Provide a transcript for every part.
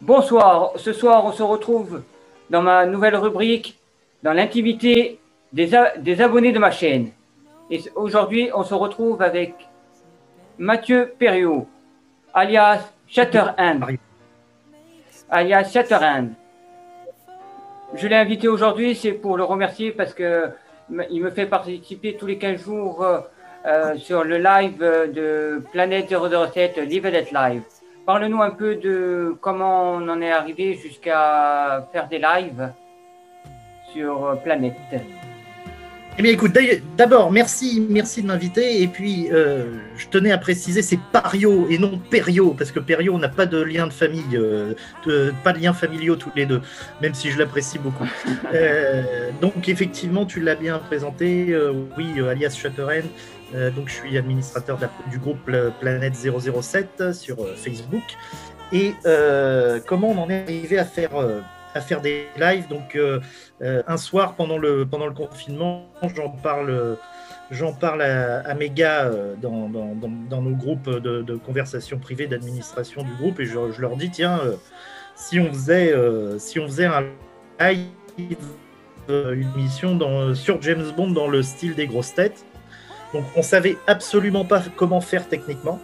Bonsoir, ce soir on se retrouve dans ma nouvelle rubrique, dans l'intimité des abonnés de ma chaîne. Et aujourd'hui on se retrouve avec Mathieu Perriot, alias Shatterhand. Alias Shatterhand. Je l'ai invité aujourd'hui, c'est pour le remercier parce que il me fait participer tous les 15 jours sur le live de Planète 007 Live and Let Live. Parle-nous un peu de comment on en est arrivé jusqu'à faire des lives sur Planète. Eh bien, écoute, d'abord, merci de m'inviter. Et puis, je tenais à préciser, c'est Pario et non Perriot, parce que Perriot, on n'a pas de lien de famille, pas de lien familiaux tous les deux, même si je l'apprécie beaucoup. Donc, effectivement, tu l'as bien présenté. Oui, alias Shatterhand. Donc, je suis administrateur du groupe Planète 007 sur Facebook. Et comment on en est arrivé à faire des lives. Donc, un soir, pendant le confinement, j'en parle à mes gars dans nos groupes de conversation privée d'administration du groupe, et je leur dis, tiens, si on faisait un live, une émission sur James Bond dans le style des grosses têtes. Donc, on savait absolument pas comment faire techniquement,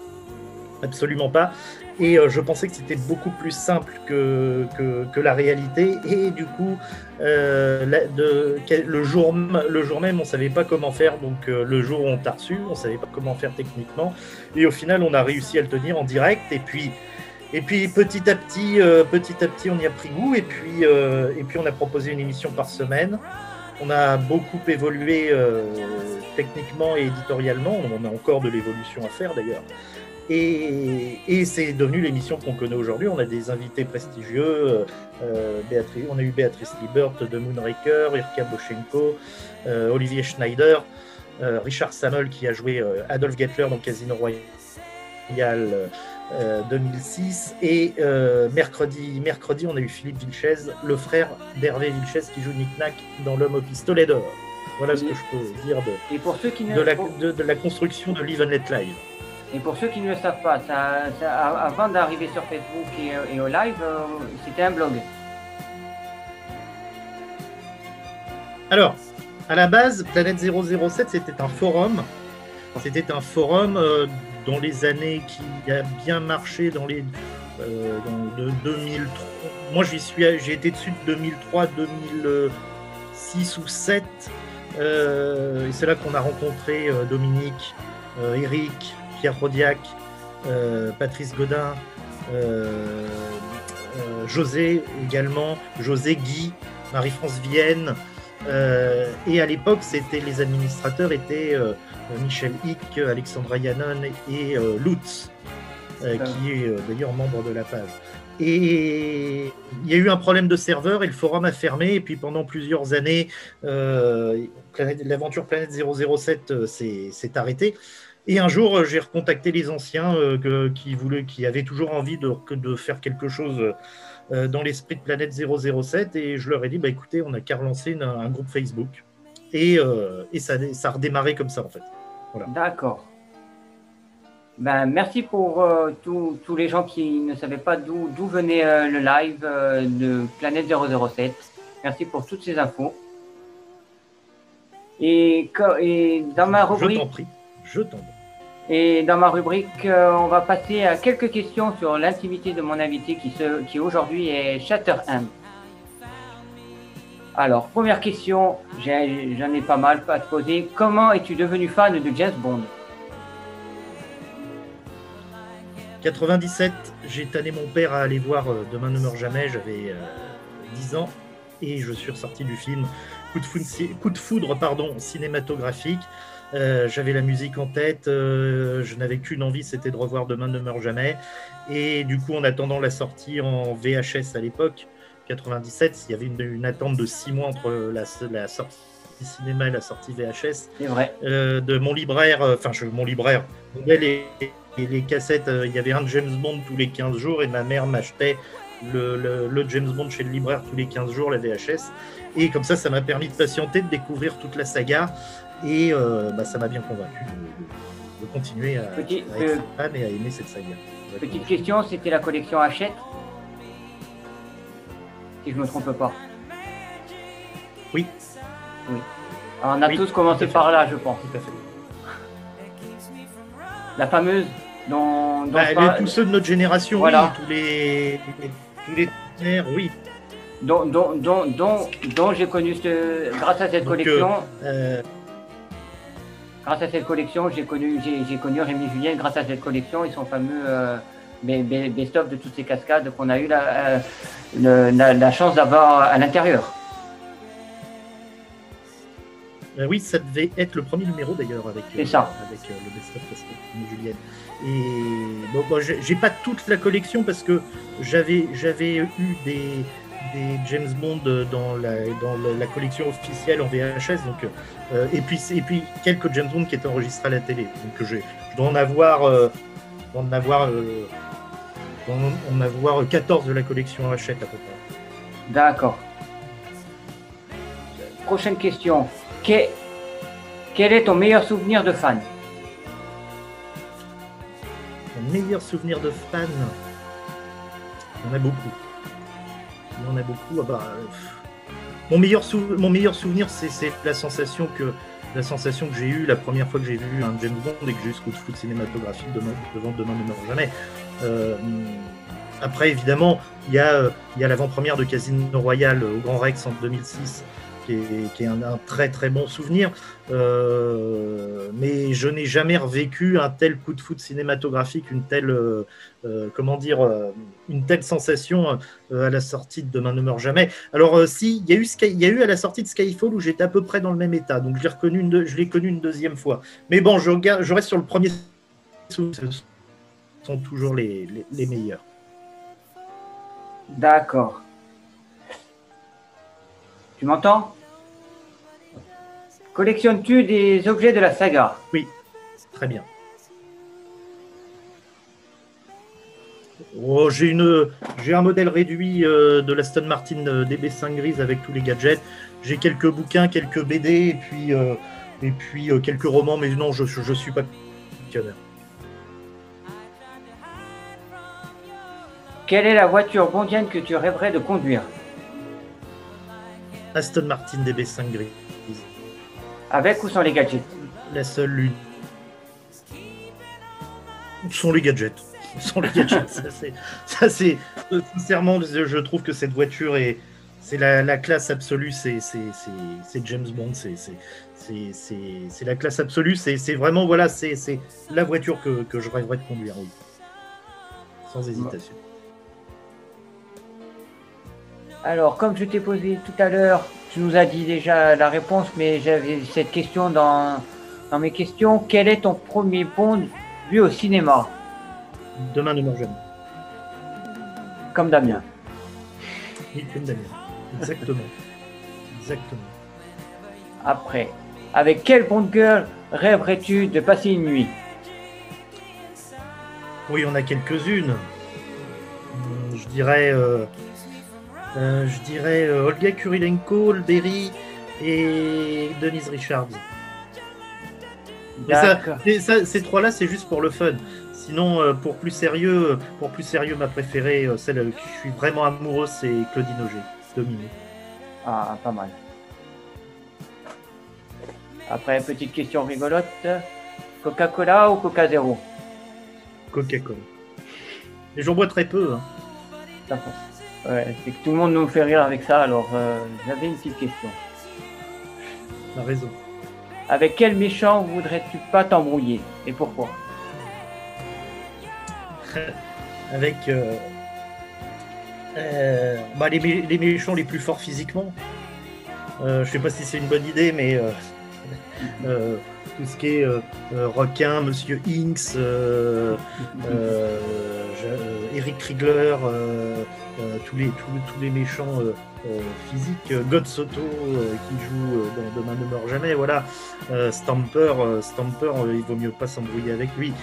absolument pas. Et je pensais que c'était beaucoup plus simple que la réalité. Et du coup, le jour même, on ne savait pas comment faire. Donc, le jour où on t'a reçu, on ne savait pas comment faire techniquement. Et au final, on a réussi à le tenir en direct. Et puis petit à petit, on y a pris goût. Et puis on a proposé une émission par semaine. On a beaucoup évolué techniquement et éditorialement. On a encore de l'évolution à faire, d'ailleurs. Et c'est devenu l'émission qu'on connaît aujourd'hui. On a des invités prestigieux. On a eu Béatrice Liebert de Moonraker, Irka Boshenko, Olivier Schneider, Richard Sammel qui a joué Adolf Gettler dans Casino Royale 2006. Et mercredi, on a eu Philippe Vilches, le frère d'Hervé Vilches qui joue Nick Nack dans L'Homme au pistolet d'or. Voilà ce que je peux dire de la construction de Live and Let Live. Et pour ceux qui ne le savent pas, avant d'arriver sur Facebook et au live, c'était un blog. Alors, à la base, Planète 007, c'était un forum. C'était un forum dans les années qui a bien marché dans 2003. Moi, j'ai été dessus de 2003, 2006 ou 2007. Et c'est là qu'on a rencontré Dominique, Eric, Pierre Rodiac, Patrice Godin, José également, José Guy, Marie-France Vienne. Et à l'époque, les administrateurs étaient Michel Hick, Alexandra Yannon et Lutz, qui est d'ailleurs membre de la page. Et il y a eu un problème de serveur et le forum a fermé. Et puis pendant plusieurs années, l'aventure Planète 007 s'est arrêtée. Et un jour, j'ai recontacté les anciens qui avaient toujours envie de faire quelque chose dans l'esprit de Planète 007, et je leur ai dit, écoutez, on n'a qu'à relancer un groupe Facebook. Et ça a redémarré comme ça, en fait. Voilà. D'accord. Merci pour tous les gens qui ne savaient pas d'où venait le live de Planète 007. Merci pour toutes ces infos. Et dans ma rubrique... Je t'en prie. Et dans ma rubrique, on va passer à quelques questions sur l'intimité de mon invité qui aujourd'hui est Shatterhand. Alors, première question, j'en ai pas mal à te poser. Comment es-tu devenu fan de James Bond ? 97, j'ai tanné mon père à aller voir Demain ne meurt jamais, j'avais 10 ans, et je suis ressorti du film Coup de foudre cinématographique. J'avais la musique en tête, je n'avais qu'une envie, c'était de revoir Demain ne meurt jamais. Et du coup, en attendant la sortie en VHS à l'époque, 97, il y avait une attente de 6 mois entre la sortie cinéma et la sortie VHS. C'est vrai. De mon libraire, les cassettes, il y avait un James Bond tous les 15 jours, et ma mère m'achetait le James Bond chez le libraire tous les 15 jours, la VHS. Et comme ça m'a permis de patienter, de découvrir toute la saga. Et ça m'a bien convaincu de continuer à être fan et à aimer cette saga. Petite question, c'était la collection Hachette ? si je ne me trompe pas. Oui. Oui. Alors, on a Oui, tous commencé par là, je pense. Tout à fait. La fameuse dont Tous ceux de notre génération, voilà. Oui, tous les trentenaires, oui. Dont j'ai connu grâce à cette collection. Grâce à cette collection, j'ai connu Rémi Julien grâce à cette collection et son fameux best-of de toutes ces cascades qu'on a eu la chance d'avoir à l'intérieur. Oui, ça devait être le premier numéro d'ailleurs avec le best-of cascade Rémi Julien. Et bon, j'ai pas toute la collection parce que j'avais eu des James Bond dans la collection officielle en VHS, donc et puis quelques James Bond qui étaient enregistrés à la télé, donc je dois en avoir 14 de la collection Hachette à peu près. D'accord. Prochaine question. Quel est ton meilleur souvenir de fan? Mon meilleur souvenir de fan, il y en a beaucoup. Mon meilleur souvenir, c'est la sensation que j'ai eue la première fois que j'ai vu un James Bond et que j'ai eu ce coup de foot cinématographique devant Demain ne meurt jamais. Après, évidemment, il y a l'avant-première de Casino Royale au Grand Rex en 2006, qui est un très très bon souvenir. Mais je n'ai jamais revécu un tel coup de foot cinématographique, une telle sensation à la sortie de Demain ne meurt jamais. Alors si, il y a eu à la sortie de Skyfall où j'étais à peu près dans le même état, donc je l'ai connu une deuxième fois. Mais bon, je reste sur le premier souvenir, ce sont toujours les meilleurs. D'accord. Tu m'entends? Collectionnes-tu des objets de la saga? Oui, très bien. Oh, j'ai un modèle réduit de l'Aston Martin DB5 grise avec tous les gadgets. J'ai quelques bouquins, quelques BD et puis quelques romans, mais non, je suis pas collectionneur. Quelle est la voiture bondienne que tu rêverais de conduire? Aston Martin DB5 grise. Avec ou sans les gadgets? La seule lune. Sont les gadgets. Ça c'est sincèrement, je trouve que cette voiture c'est la classe absolue. C'est James Bond. C'est la classe absolue. C'est vraiment voilà, c'est la voiture que je rêverais de conduire. Oui. Sans hésitation. Alors, comme je t'ai posé tout à l'heure, tu nous as dit déjà la réponse, mais j'avais cette question dans mes questions. Quel est ton premier Bond vu au cinéma? Demain ne meurt jamais. Comme Damien. Oui, comme Damien. Exactement. Après, avec quelle Bond girl rêverais-tu de passer une nuit? Oui, on a quelques-unes. Je dirais Olga Kurilenko, Berry et Denise Richards. Ces trois-là, c'est juste pour le fun. Sinon, pour plus sérieux, ma préférée, celle qui je suis vraiment amoureux, c'est Claudine Auger, Domino. Ah, pas mal. Après, petite question rigolote. Coca-Cola ou Coca Zéro? Coca-Cola. Et j'en bois très peu. Hein. D'accord. Ouais, c'est que tout le monde nous fait rire avec ça, alors j'avais une petite question. T'as raison. Avec quel méchant voudrais-tu pas t'embrouiller et pourquoi? Avec les méchants les plus forts physiquement. Je sais pas si c'est une bonne idée, mais tout ce qui est requin, Monsieur Inks, Eric Kriegler, tous les méchants physiques, God Soto qui joue dans Demain ne meurt jamais, voilà. Stamper, il vaut mieux pas s'embrouiller avec lui.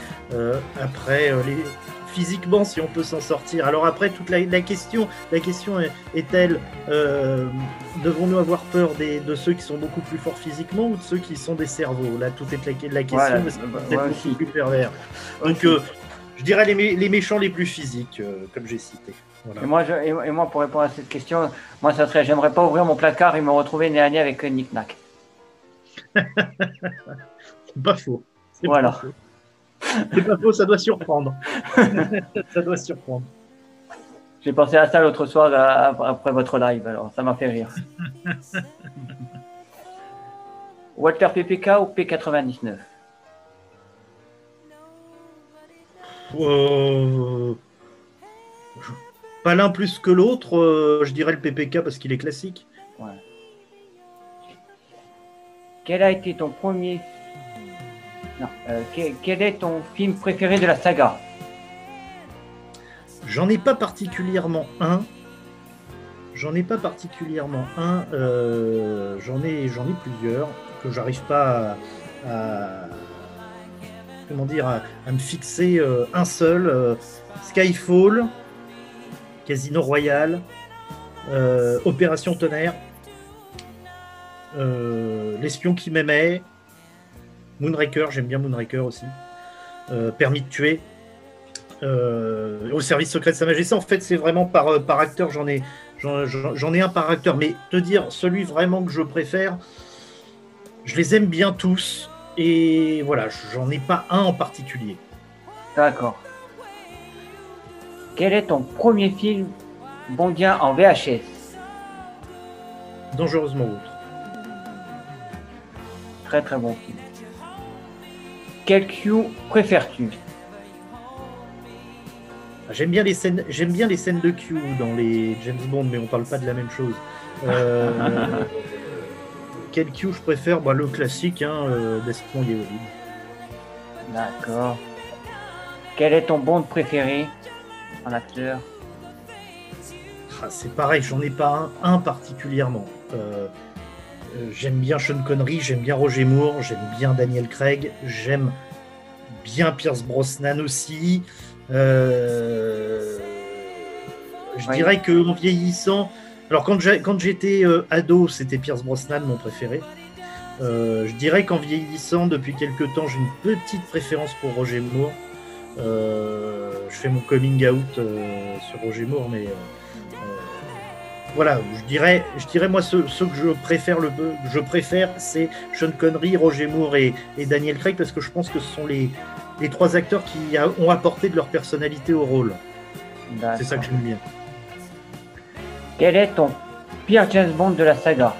Après, physiquement, si on peut s'en sortir. Alors après, toute la question est-elle, devons-nous avoir peur de ceux qui sont beaucoup plus forts physiquement ou de ceux qui sont des cerveaux? Là, tout est la question, voilà, parce que c'est beaucoup plus pervers. Donc, Je dirais les méchants les plus physiques, comme j'ai cité. Voilà. Et moi, pour répondre à cette question, moi, ça serait, j'aimerais pas ouvrir mon placard et me retrouver nez à nez avec Nick Nack. C'est pas faux. Voilà. C'est pas faux, ça doit surprendre. Ça doit surprendre. J'ai pensé à ça l'autre soir après votre live, alors ça m'a fait rire. Walter PPK ou P99? Pas l'un plus que l'autre, je dirais le PPK parce qu'il est classique. Ouais. Quel a été ton premier... Non, quel est ton film préféré de la saga? J'en ai pas particulièrement un. J'en ai plusieurs que j'arrive pas à me fixer un seul. Skyfall, Casino Royale, Opération Tonnerre, L'espion qui m'aimait, Moonraker, j'aime bien Moonraker aussi, Permis de tuer, Au service secret de Sa Majesté. En fait, c'est vraiment par acteur, j'en ai un par acteur, mais te dire celui vraiment que je préfère, je les aime bien tous, et voilà, j'en ai pas un en particulier. D'accord. Quel est ton premier film bondien en VHS? Dangereusement autre. Très très bon film. Quel Q préfères-tu? J'aime bien les scènes de Q dans les James Bond, mais on parle pas de la même chose. Quel Q je préfère? Le classique, Desmond Llewellyn. D'accord. Quel est ton Bond préféré en acteur? C'est pareil, j'en ai pas un particulièrement. J'aime bien Sean Connery, j'aime bien Roger Moore, j'aime bien Daniel Craig, j'aime bien Pierce Brosnan aussi. Je dirais qu'en vieillissant, alors quand j'étais ado, c'était Pierce Brosnan mon préféré. Je dirais qu'en vieillissant, depuis quelques temps, j'ai une petite préférence pour Roger Moore. Je fais mon coming out sur Roger Moore, mais voilà, je dirais moi ceux que je préfère, c'est Sean Connery, Roger Moore et Daniel Craig, parce que je pense que ce sont les trois acteurs qui ont apporté de leur personnalité au rôle. C'est ça que j'aime bien. Quel est ton pire James Bond de la saga?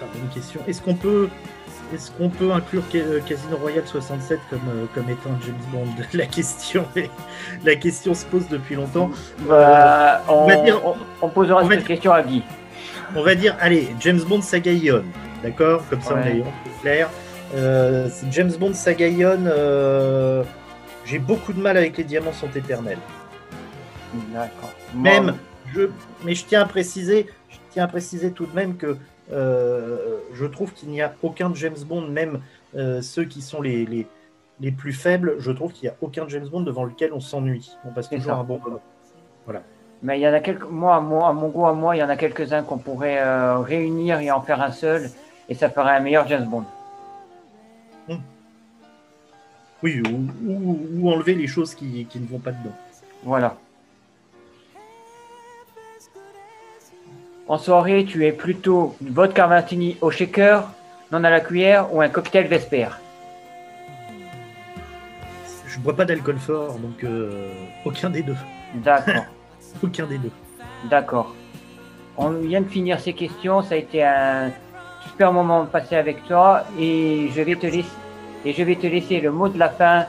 Bonne question. Est-ce qu'on peut inclure Casino Royale 67 comme étant James Bond? La question se pose depuis longtemps. On posera cette question à Guy. On va dire, allez, James Bond Saga Ion, d'accord? Comme ça, on est clair. James Bond Saga Ion, j'ai beaucoup de mal avec Les Diamants sont éternels. D'accord. Mais je tiens à préciser tout de même que je trouve qu'il n'y a aucun James Bond, même ceux qui sont les plus faibles, je trouve qu'il n'y a aucun James Bond devant lequel on s'ennuie. On passe toujours un bon moment. Voilà. Mais il y en a quelques, moi, à mon goût, il y en a quelques-uns qu'on pourrait réunir et en faire un seul, et ça ferait un meilleur James Bond. Oui, ou enlever les choses qui ne vont pas dedans. Voilà. En soirée, tu es plutôt une vodka martini au shaker, non à la cuillère, ou un cocktail Vesper? Je bois pas d'alcool fort, donc aucun des deux. D'accord. Aucun des deux. D'accord. On vient de finir ces questions. Ça a été un super moment passé avec toi, et je vais te laisser le mot de la fin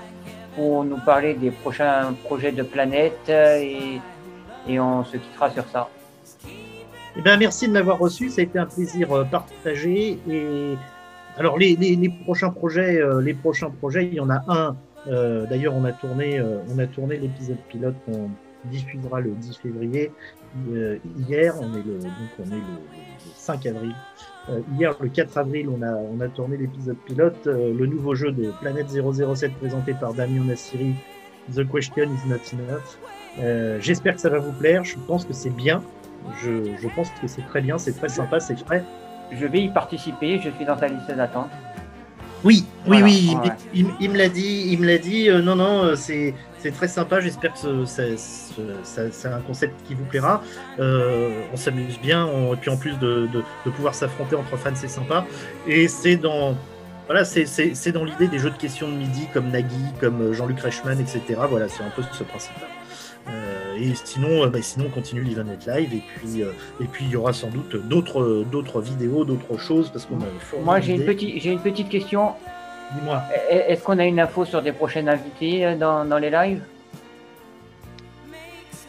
pour nous parler des prochains projets de Planète, et on se quittera sur ça. Eh bien, merci de m'avoir reçu, ça a été un plaisir partagé. Et alors les prochains projets, il y en a un. D'ailleurs, on a tourné l'épisode pilote qu'on diffusera le 10 février. Hier, on est le 5 avril. Hier, le 4 avril, on a tourné l'épisode pilote, le nouveau jeu de Planète 007 présenté par Damien Nassiri, The Question is Not Enough. J'espère que ça va vous plaire. Je pense que c'est bien. Je pense que c'est très bien, c'est très sympa, c'est frais. Je vais y participer, je suis dans ta liste d'attente. Oui, Voilà, oui, ouais. il me l'a dit, non, non, c'est très sympa, j'espère que c'est un concept qui vous plaira. On s'amuse bien, et puis en plus de pouvoir s'affronter entre fans, c'est sympa. Et c'est dans, voilà, c'est dans l'idée des jeux de questions de midi comme Nagui, comme Jean-Luc Reichmann, etc. Voilà, c'est un peu ce principe-là. Et sinon, sinon, on continue l'Event Live, et puis il y aura sans doute d'autres vidéos, d'autres choses, parce qu'on a fourni Moi, j'ai l'idée. une petite question. Dis-moi. Est-ce qu'on a une info sur des prochaines invités dans les lives?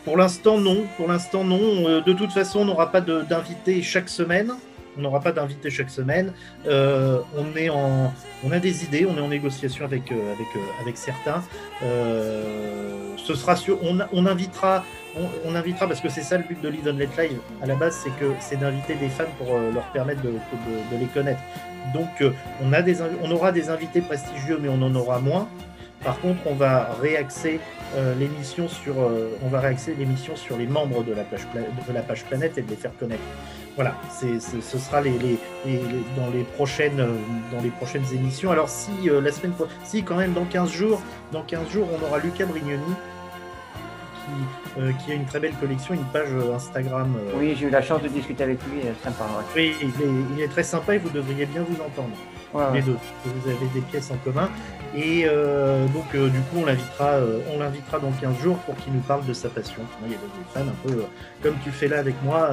Pour l'instant, non. Pour l'instant, non. De toute façon, on n'aura pas d'invité chaque semaine. On n'aura pas d'invité chaque semaine. On a des idées. On est en négociation avec certains. Ce sera sûr. On invitera parce que c'est ça le but de Live and Let Live. À la base, c'est d'inviter des fans pour leur permettre de les connaître. Donc, on aura des invités prestigieux, mais on en aura moins. Par contre, on va réaxer l'émission sur les membres de la page Planète et de les faire connaître. Voilà, ce sera dans les prochaines émissions. Alors si quand même dans 15 jours, on aura Lucas Brignoni qui a une très belle collection, une page Instagram. Oui, j'ai eu la chance de discuter avec lui, sympa. Ouais. Oui, il est très sympa et vous devriez bien vous entendre. Ouais, les ouais. deux. Vous avez des pièces en commun. Et donc, du coup, on l'invitera dans 15 jours pour qu'il nous parle de sa passion. Moi, il y a des fans un peu comme tu fais là avec moi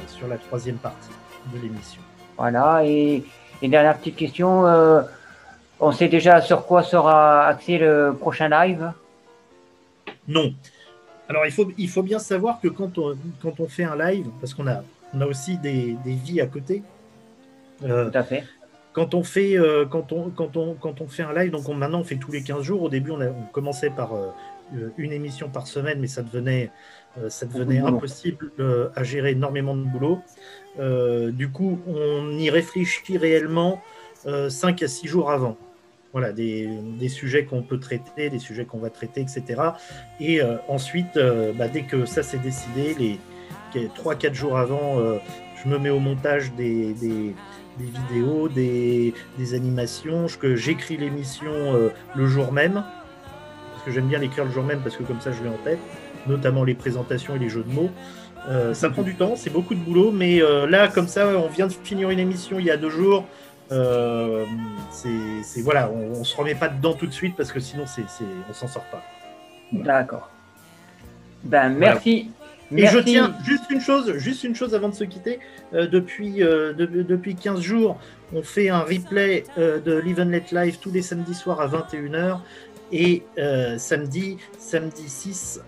sur la 3e partie de l'émission. Voilà, et dernière petite question, on sait déjà sur quoi sera axé le prochain live? Non. Alors, il faut bien savoir que quand on fait un live, parce qu'on a aussi des vies à côté. Tout à fait. Quand on fait un live, donc maintenant on fait tous les 15 jours. Au début, on commençait par une émission par semaine, mais ça devenait impossible à gérer, énormément de boulot. Du coup, on y réfléchit réellement 5 à 6 jours avant. Voilà, des sujets qu'on peut traiter, des sujets qu'on va traiter, etc. Et ensuite, dès que ça c'est décidé, les 3-4 jours avant, je me mets au montage des vidéos, des animations, que j'écris l'émission le jour même, parce que j'aime bien l'écrire le jour même, parce que comme ça je l'ai en tête, notamment les présentations et les jeux de mots. Ça prend du temps, c'est beaucoup de boulot, mais là, comme ça, on vient de finir une émission il y a 2 jours. Voilà, on se remet pas dedans tout de suite, parce que sinon on s'en sort pas. Voilà. D'accord. Ben, merci. Voilà. Et je tiens juste une chose avant de se quitter. Depuis 15 jours, on fait un replay de Live and Let Live tous les samedis soirs à 21h. Et samedi 6,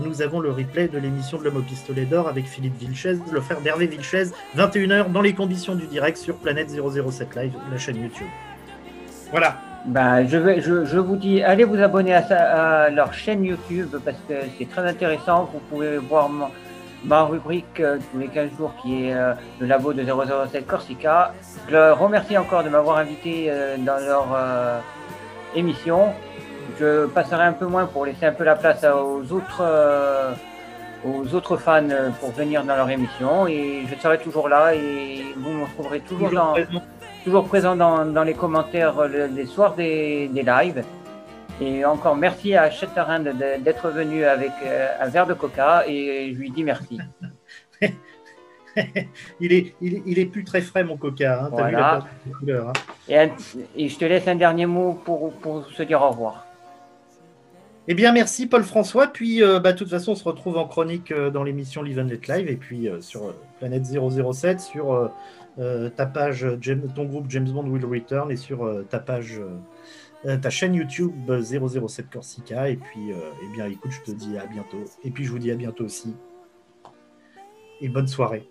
nous avons le replay de l'émission de l'Homme au pistolet d'or avec Philippe Vilches, le frère d'Hervé Vilches, 21h dans les conditions du direct sur Planète 007 Live, la chaîne YouTube. Voilà. Ben, je vous dis, allez vous abonner à leur chaîne YouTube parce que c'est très intéressant. Vous pouvez voir ma rubrique tous les 15 jours qui est le labo de 007 Corsica. Je leur remercie encore de m'avoir invité dans leur émission. Je passerai un peu moins pour laisser un peu la place aux autres fans pour venir dans leur émission, et je serai toujours là et vous me trouverez toujours présent dans les commentaires les soirs des lives. Et encore merci à Chetarin d'être venu avec un verre de coca, et je lui dis merci. il est plus très frais, mon coca. Hein. Voilà. T'as vu la perte de couleur, hein. Et je te laisse un dernier mot pour se dire au revoir. Eh bien, merci Paul-François. Puis, de toute façon, on se retrouve en chronique dans l'émission Live and Let Live, et puis sur Planète 007, sur ta page, ton groupe James Bond Will Return, et sur ta chaîne YouTube 007 Corsica. Et puis, eh bien, écoute, je te dis à bientôt. Et puis, je vous dis à bientôt aussi. Et bonne soirée.